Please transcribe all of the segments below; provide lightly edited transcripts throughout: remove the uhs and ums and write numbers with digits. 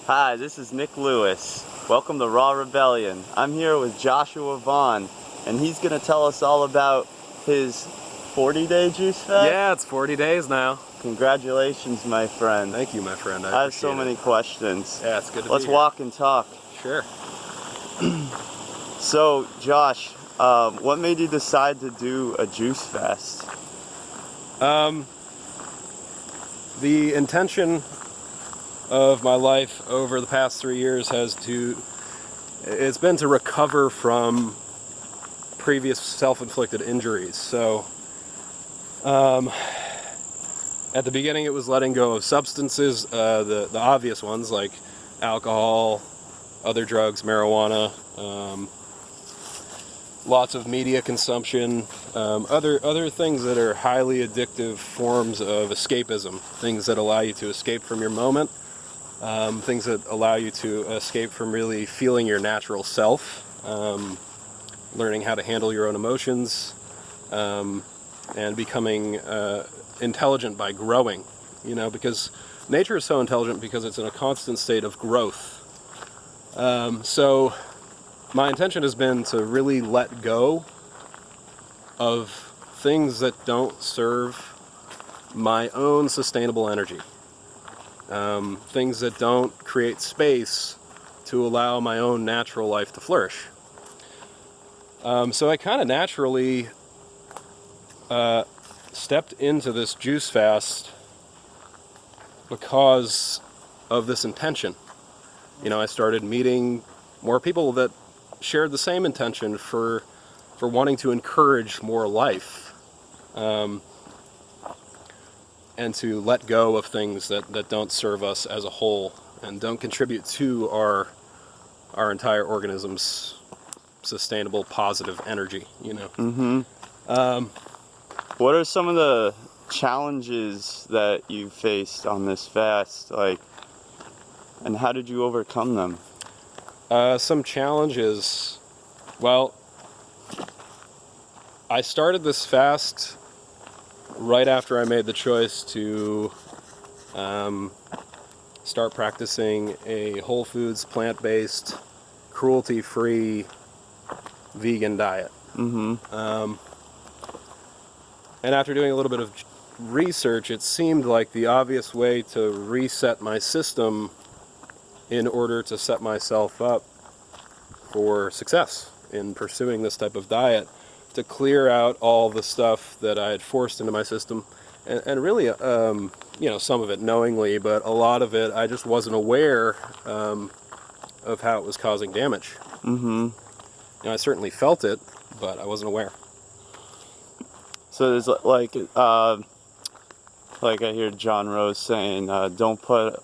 Hi, this is Nick Lewis. Welcome to Raw Rebellion. I'm here with Joshua Vaughan, and he's going to tell us all about his 40-day juice fast. Yeah, it's 40 days now. Congratulations, my friend. Thank you, my friend. I have so many questions. Yeah, it's good to Let's be here. walk and talk. Sure. So, Josh, what made you decide to do a juice fast? The intention of my life over the past 3 years it's been to recover from previous self-inflicted injuries. So, at the beginning it was letting go of substances, the obvious ones like alcohol, other drugs, marijuana, lots of media consumption, other things that are highly addictive forms of escapism, things that allow you to escape from your moment, things that allow you to escape from really feeling your natural self, learning how to handle your own emotions, and becoming intelligent by growing, because nature is so intelligent because it's in a constant state of growth. So my intention has been to really let go of things that don't serve my own sustainable energy. Things that don't create space to allow my own natural life to flourish. So I kind of naturally stepped into this juice fast because of this intention. I started meeting more people that shared the same intention for wanting to encourage more life, and to let go of things that don't serve us as a whole and don't contribute to our entire organism's sustainable positive energy. Mm-hmm. What are some of the challenges that you faced on this fast, and how did you overcome them? Some challenges. Well, I started this fast right after I made the choice to start practicing a whole foods, plant-based, cruelty-free vegan diet. Mm-hmm. And after doing a little bit of research, it seemed like the obvious way to reset my system in order to set myself up for success in pursuing this type of diet, to clear out all the stuff that I had forced into my system, and really, some of it knowingly, but a lot of it I just wasn't aware of how it was causing damage. Mm-hmm. I certainly felt it, but I wasn't aware. So there's like I hear John Rose saying, don't put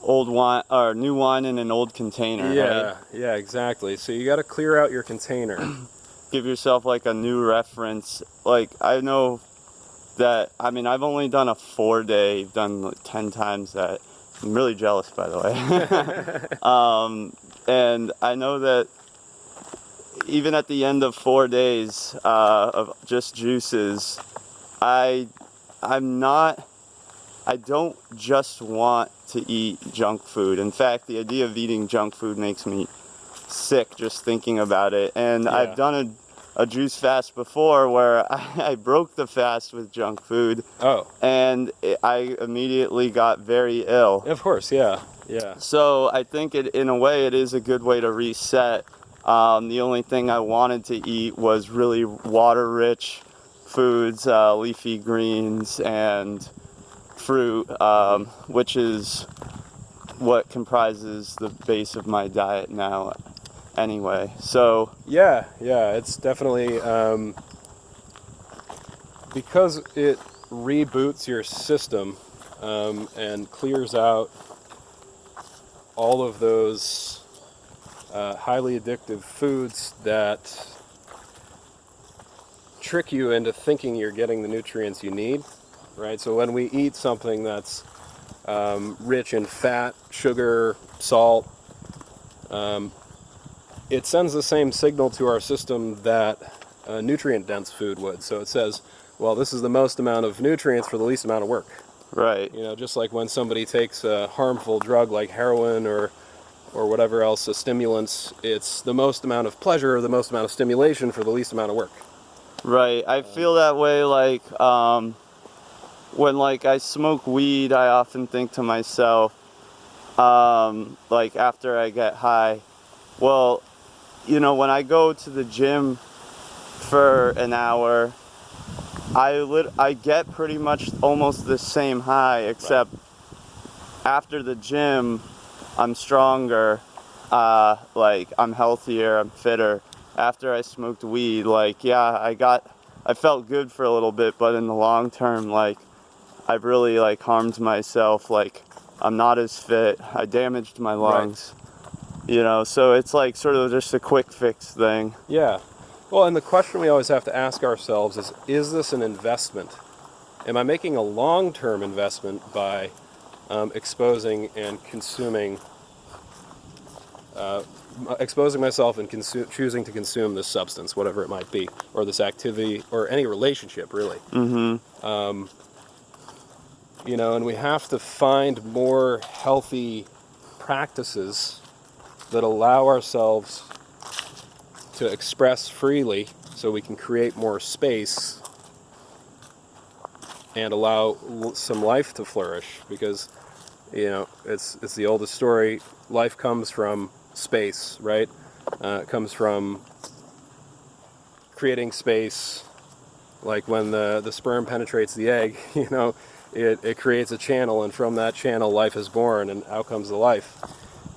old wine or new wine in an old container. Yeah, right? yeah, exactly. So you got to clear out your container. Give yourself a new reference. I know that, I've only done a 4-day, you've done 10 times that. I'm really jealous, by the way. And I know that even at the end of 4 days of just juices, I don't just want to eat junk food. In fact, the idea of eating junk food makes me sick just thinking about it. And Yeah. I've done a juice fast before where I broke the fast with junk food. Oh. And I immediately got very ill. Of course, yeah. Yeah. So I think in a way it is a good way to reset. The only thing I wanted to eat was really water-rich foods, leafy greens, and fruit, which is what comprises the base of my diet now anyway. So Yeah, it's definitely, because it reboots your system and clears out all of those highly addictive foods that trick you into thinking you're getting the nutrients you need, right? So when we eat something that's rich in fat, sugar, salt, it sends the same signal to our system that nutrient-dense food would. So it says, well, this is the most amount of nutrients for the least amount of work. Right. You know, just like when somebody takes a harmful drug like heroin or whatever else, a stimulants, it's the most amount of pleasure or the most amount of stimulation for the least amount of work. Right. I feel that way, like, when, like, I smoke weed, I often think to myself, like, after I get high, well, you know, when I go to the gym for an hour, I get pretty much almost the same high, except after the gym, I'm stronger, like, I'm healthier, I'm fitter. After I smoked weed, like, yeah, I felt good for a little bit, but in the long term, like, I've really, like, harmed myself. Like, I'm not as fit, I damaged my lungs, you know, so it's like sort of just a quick fix thing. Yeah. Well, and the question we always have to ask ourselves is this an investment? Am I making a long-term investment by exposing and consuming, exposing myself and choosing to consume this substance, whatever it might be, or this activity, or any relationship, really? Mm-hmm. You know, and we have to find more healthy practices that allow ourselves to express freely so we can create more space and allow some life to flourish, because, you know, it's the oldest story. Life comes from space, right? It comes from creating space, like when the sperm penetrates the egg, you know, it creates a channel, and from that channel life is born, and out comes the life.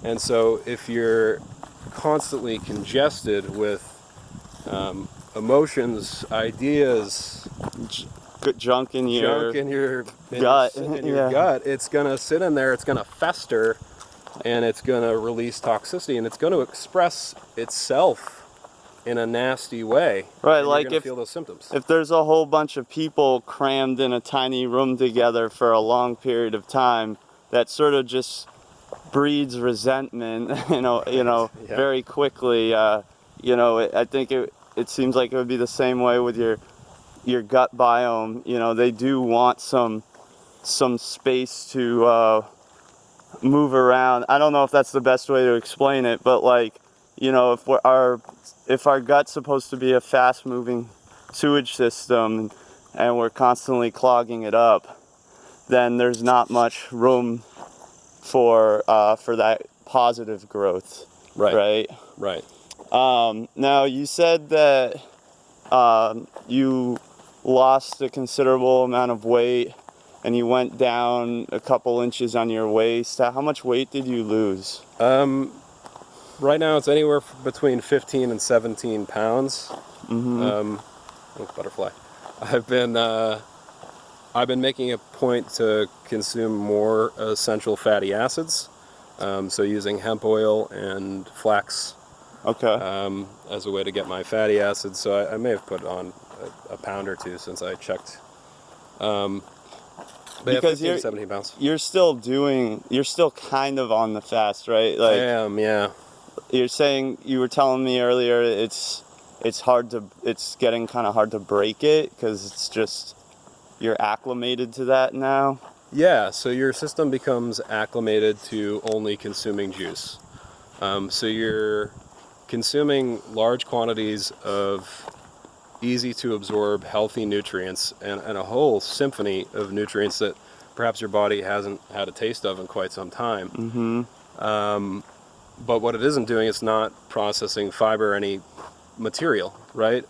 And so if you're constantly congested with emotions, ideas, Junk in your gut. gut, it's going to sit in there, it's going to fester, and it's going to release toxicity, and it's going to express itself in a nasty way. Right, and like you're going to feel those symptoms. If there's a whole bunch of people crammed in a tiny room together for a long period of time, that sort of just breeds resentment, Yeah. very quickly. I think it seems like it would be the same way with your gut biome. You know, they do want some space to move around. I don't know if that's the best way to explain it, but, like, you know, if our gut's supposed to be a fast-moving sewage system and we're constantly clogging it up, then there's not much room for that positive growth. Right. Now, you said that you lost a considerable amount of weight and you went down a couple inches on your waist. How much weight did you lose? Right now it's anywhere between 15 and 17 pounds. Mm-hmm. Butterfly. I've been making a point to consume more essential fatty acids, so using hemp oil and flax as a way to get my fatty acids. So I may have put on a pound or two since I checked. Because 15 to 17 pounds. You're still kind of on the fast, right? Like, I am, yeah. You were telling me earlier it's getting kind of hard to break it because it's just, you're acclimated to that now. Yeah, so your system becomes acclimated to only consuming juice. So you're consuming large quantities of easy to absorb healthy nutrients and a whole symphony of nutrients that perhaps your body hasn't had a taste of in quite some time. Mm-hmm. But what it isn't doing, it's not processing fiber or any material, right?